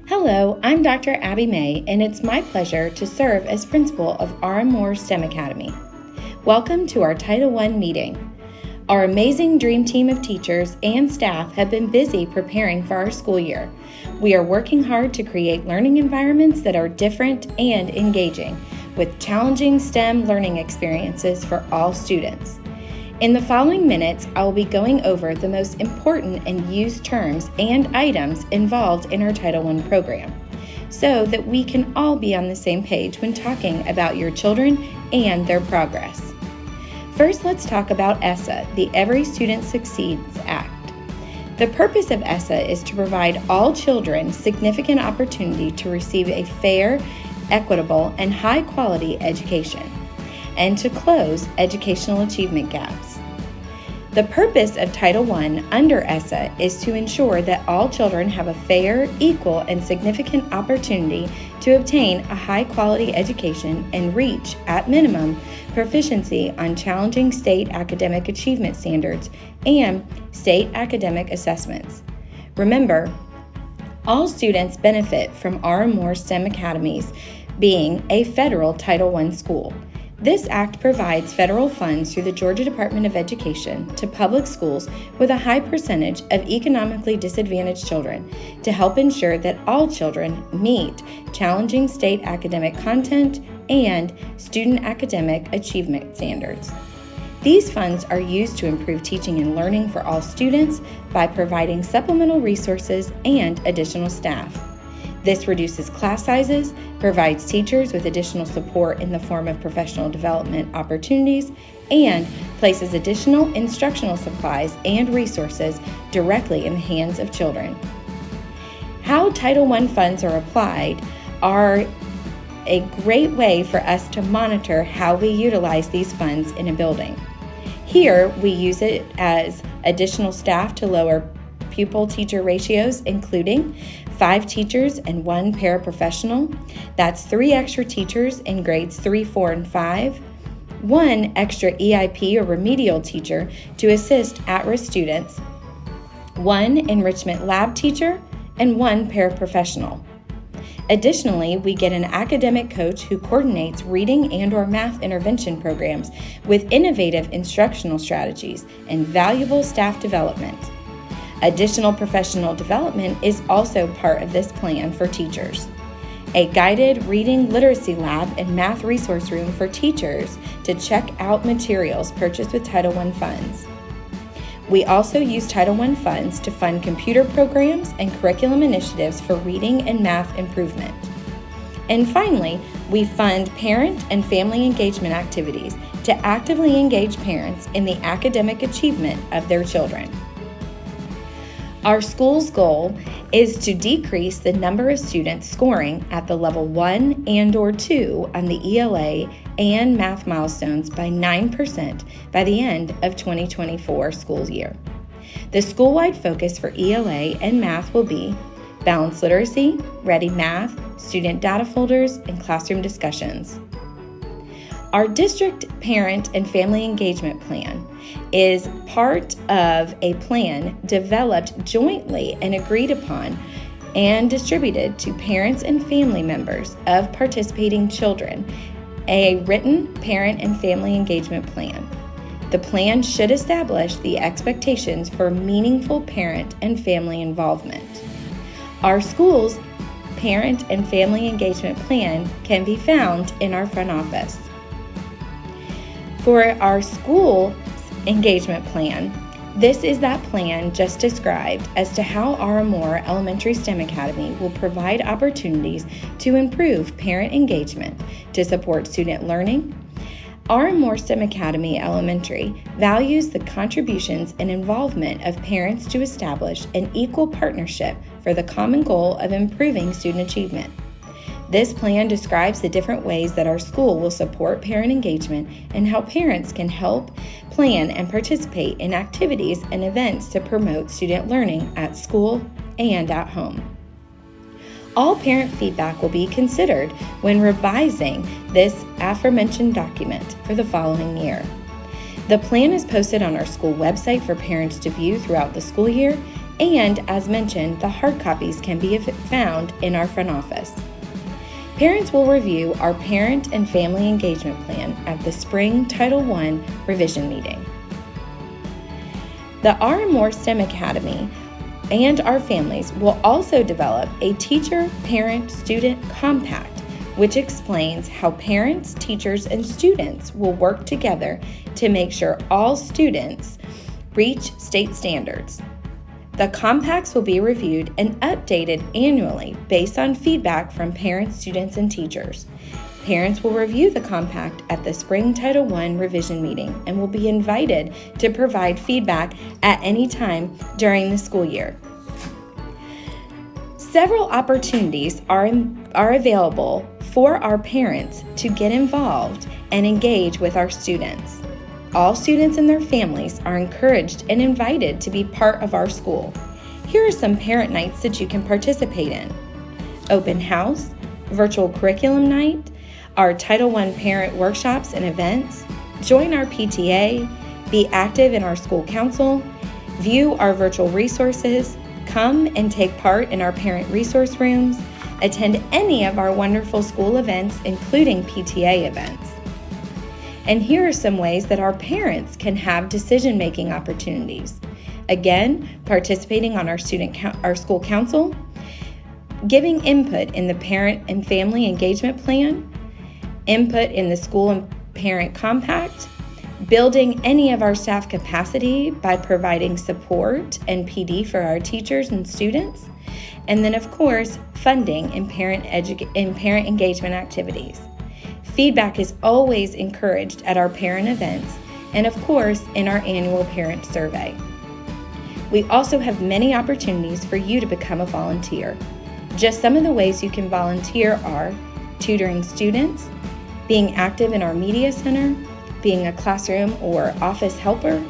Hello, I'm Dr. Abby May, and it's my pleasure to serve as principal of R.M. STEM Academy. Welcome to our Title I meeting. Our amazing dream team of teachers and staff have been busy preparing for our school year. We are working hard to create learning environments that are different and engaging, with challenging STEM learning experiences for all students. In the following minutes, I will be going over the most important and used terms and items involved in our Title I program, so that we can all be on the same page when talking about your children and their progress. First, let's talk about ESSA, the Every Student Succeeds Act. The purpose of ESSA is to provide all children significant opportunity to receive a fair, equitable, and high-quality education, and to close educational achievement gaps. The purpose of Title I under ESSA is to ensure that all children have a fair, equal, and significant opportunity to obtain a high-quality education and reach, at minimum, proficiency on challenging state academic achievement standards and state academic assessments. Remember, all students benefit from R.M. STEM Academies being a federal Title I school. This act provides federal funds through the Georgia Department of Education to public schools with a high percentage of economically disadvantaged children to help ensure that all children meet challenging state academic content and student academic achievement standards. These funds are used to improve teaching and learning for all students by providing supplemental resources and additional staff. This reduces class sizes, provides teachers with additional support in the form of professional development opportunities, and places additional instructional supplies and resources directly in the hands of children. How Title I funds are applied are a great way for us to monitor how we utilize these funds in a building. Here, we use it as additional staff to lower pupil-teacher ratios, including 5 teachers and 1 paraprofessional. That's 3 extra teachers in grades 3, 4, and 5, 1 extra EIP or remedial teacher to assist at-risk students, 1 enrichment lab teacher, and 1 paraprofessional. Additionally, we get an academic coach who coordinates reading and/or math intervention programs with innovative instructional strategies and valuable staff development. Additional professional development is also part of this plan for teachers. A guided reading literacy lab and math resource room for teachers to check out materials purchased with Title I funds. We also use Title I funds to fund computer programs and curriculum initiatives for reading and math improvement. And finally, we fund parent and family engagement activities to actively engage parents in the academic achievement of their children. Our school's goal is to decrease the number of students scoring at the level 1 and/or 2 on the ELA and math milestones by 9% by the end of 2024 school year. The school-wide focus for ELA and math will be balanced literacy, ready math, student data folders, and classroom discussions. Our district parent and family engagement plan is part of a plan developed jointly and agreed upon and distributed to parents and family members of participating children, a written parent and family engagement plan. The plan should establish the expectations for meaningful parent and family involvement. Our school's parent and family engagement plan can be found in our front office. For our school engagement plan, this is that plan just described as to how R.M. Elementary STEM Academy will provide opportunities to improve parent engagement to support student learning. R.M. STEM Academy Elementary values the contributions and involvement of parents to establish an equal partnership for the common goal of improving student achievement. This plan describes the different ways that our school will support parent engagement and how parents can help plan and participate in activities and events to promote student learning at school and at home. All parent feedback will be considered when revising this aforementioned document for the following year. The plan is posted on our school website for parents to view throughout the school year And as mentioned, the hard copies can be found in our front office. Parents will review our Parent and Family Engagement Plan at the Spring Title I revision meeting. The R&M STEM Academy and our families will also develop a teacher-parent-student compact, which explains how parents, teachers, and students will work together to make sure all students reach state standards. The compacts will be reviewed and updated annually based on feedback from parents, students, and teachers. Parents will review the compact at the Spring Title I revision meeting and will be invited to provide feedback at any time during the school year. Several opportunities are available for our parents to get involved and engage with our students. All students and their families are encouraged and invited to be part of our school. Here are some parent nights that you can participate in: open house, virtual curriculum night, our Title I parent workshops and events, join our PTA, be active in our school council, view our virtual resources, come and take part in our parent resource rooms, attend any of our wonderful school events, including PTA events. And here are some ways that our parents can have decision-making opportunities. Again, participating on our school council, giving input in the Parent and Family Engagement Plan, input in the School and Parent Compact, building any of our staff capacity by providing support and PD for our teachers and students, and then of course, funding in parent engagement activities. Feedback is always encouraged at our parent events and, of course, in our annual parent survey. We also have many opportunities for you to become a volunteer. Just some of the ways you can volunteer are tutoring students, being active in our media center, being a classroom or office helper,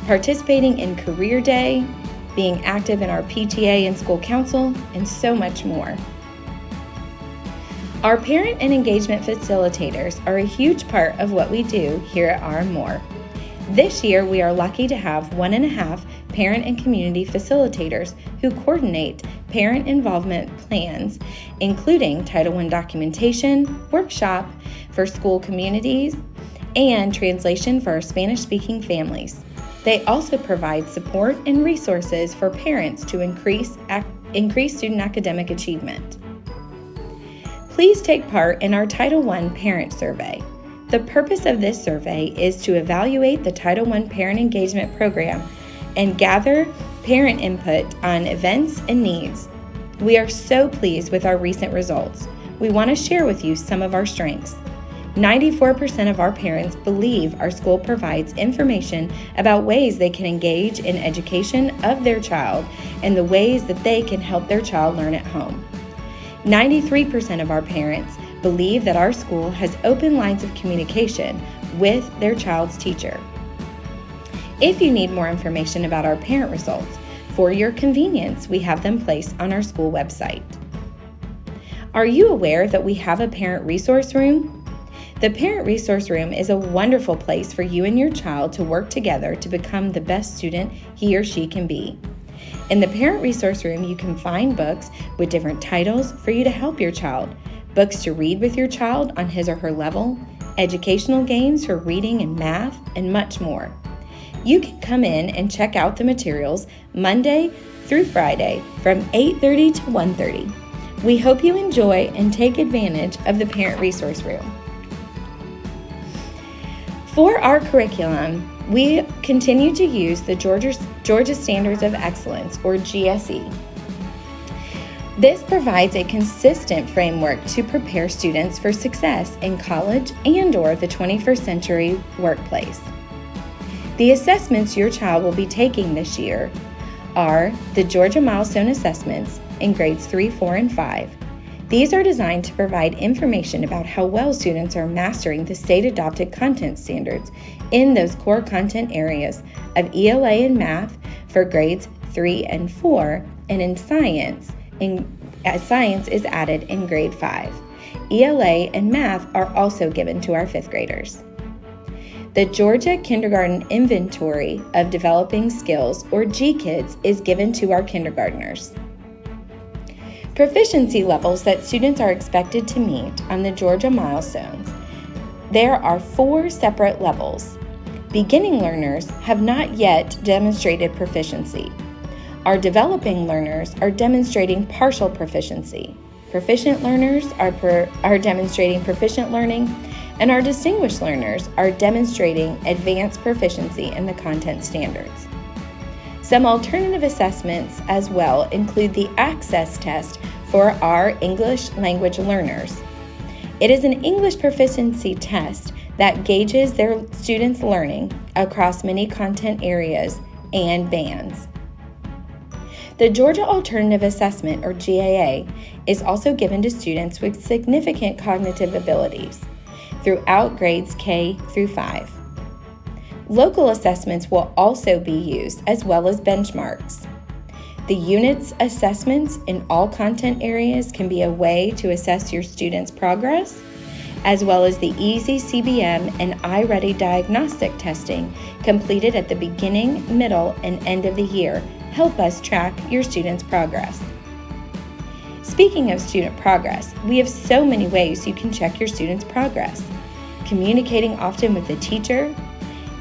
participating in Career Day, being active in our PTA and school council, and so much more. Our parent and engagement facilitators are a huge part of what we do here at R&M. This year, we are lucky to have 1.5 parent and community facilitators who coordinate parent involvement plans, including Title I documentation, workshop for school communities, and translation for our Spanish-speaking families. They also provide support and resources for parents to increase student academic achievement. Please take part in our Title I Parent Survey. The purpose of this survey is to evaluate the Title I Parent Engagement Program and gather parent input on events and needs. We are so pleased with our recent results. We want to share with you some of our strengths. 94% of our parents believe our school provides information about ways they can engage in education of their child and the ways that they can help their child learn at home. 93% of our parents believe that our school has open lines of communication with their child's teacher. If you need more information about our parent results, for your convenience, we have them placed on our school website. Are you aware that we have a parent resource room? The Parent Resource Room is a wonderful place for you and your child to work together to become the best student he or she can be. In the Parent Resource Room, you can find books with different titles for you to help your child, books to read with your child on his or her level, educational games for reading and math, and much more. You can come in and check out the materials Monday through Friday from 8:30 to 1:30. We hope you enjoy and take advantage of the Parent Resource Room. For our curriculum, we continue to use the Georgia Standards of Excellence, or GSE. This provides a consistent framework to prepare students for success in college and/or the 21st century workplace. The assessments your child will be taking this year are the Georgia Milestone Assessments in grades 3, 4, and 5. These are designed to provide information about how well students are mastering the state-adopted content standards in those core content areas of ELA and math for grades 3 and 4, and in science, science is added in grade 5. ELA and math are also given to our 5th graders. The Georgia Kindergarten Inventory of Developing Skills, or GKIDS, is given to our kindergartners. Proficiency levels that students are expected to meet on the Georgia milestones. There are 4 separate levels. Beginning learners have not yet demonstrated proficiency. Our developing learners are demonstrating partial proficiency. Proficient learners are demonstrating proficient learning, and our distinguished learners are demonstrating advanced proficiency in the content standards. Some alternative assessments as well include the Access Test for our English language learners. It is an English proficiency test that gauges their students' learning across many content areas and bands. The Georgia Alternative Assessment, or GAA, is also given to students with significant cognitive abilities throughout grades K through 5. Local assessments will also be used, as well as benchmarks. The units assessments in all content areas can be a way to assess your students' progress, as well as the Easy CBM and iReady diagnostic testing completed at the beginning, middle, and end of the year help us track your students' progress. Speaking of student progress, we have so many ways you can check your students' progress. Communicating often with the teacher,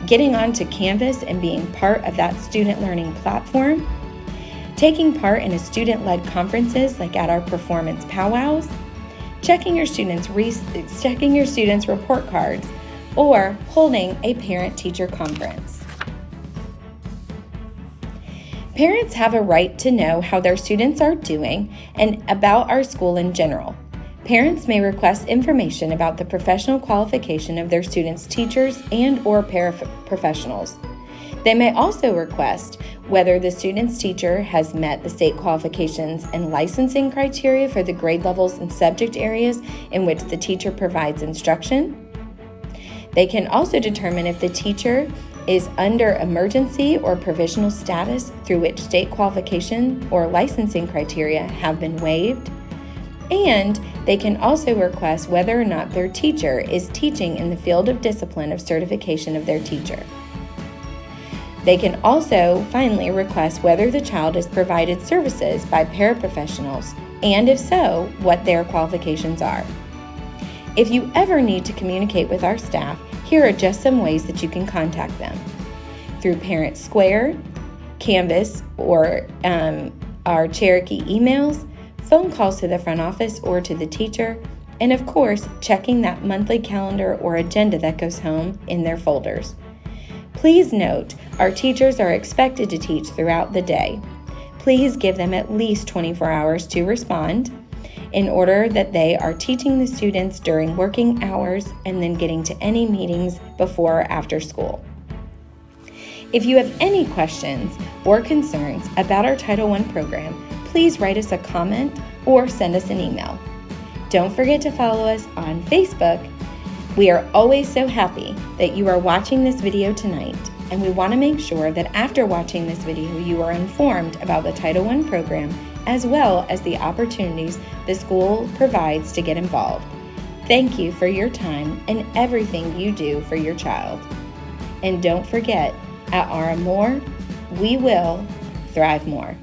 getting onto Canvas and being part of that student learning platform, taking part in student-led conferences like at our performance powwows, checking your students' report cards, or holding a parent-teacher conference. Parents have a right to know how their students are doing and about our school in general. Parents may request information about the professional qualification of their students' teachers and/or paraprofessionals. They may also request whether the student's teacher has met the state qualifications and licensing criteria for the grade levels and subject areas in which the teacher provides instruction. They can also determine if the teacher is under emergency or provisional status through which state qualification or licensing criteria have been waived. And they can also request whether or not their teacher is teaching in the field of discipline of certification of their teacher. They can also finally request whether the child is provided services by paraprofessionals, and if so, what their qualifications are. If you ever need to communicate with our staff, here are just some ways that you can contact them. Through Parent Square, Canvas, or our Cherokee emails, phone calls to the front office or to the teacher, and of course, checking that monthly calendar or agenda that goes home in their folders. Please note, our teachers are expected to teach throughout the day. Please give them at least 24 hours to respond in order that they are teaching the students during working hours and then getting to any meetings before or after school. If you have any questions or concerns about our Title I program, please write us a comment or send us an email. Don't forget to follow us on Facebook. We are always so happy that you are watching this video tonight, and we want to make sure that after watching this video, you are informed about the Title I program as well as the opportunities the school provides to get involved. Thank you for your time and everything you do for your child. And don't forget, at RM More, we will thrive more.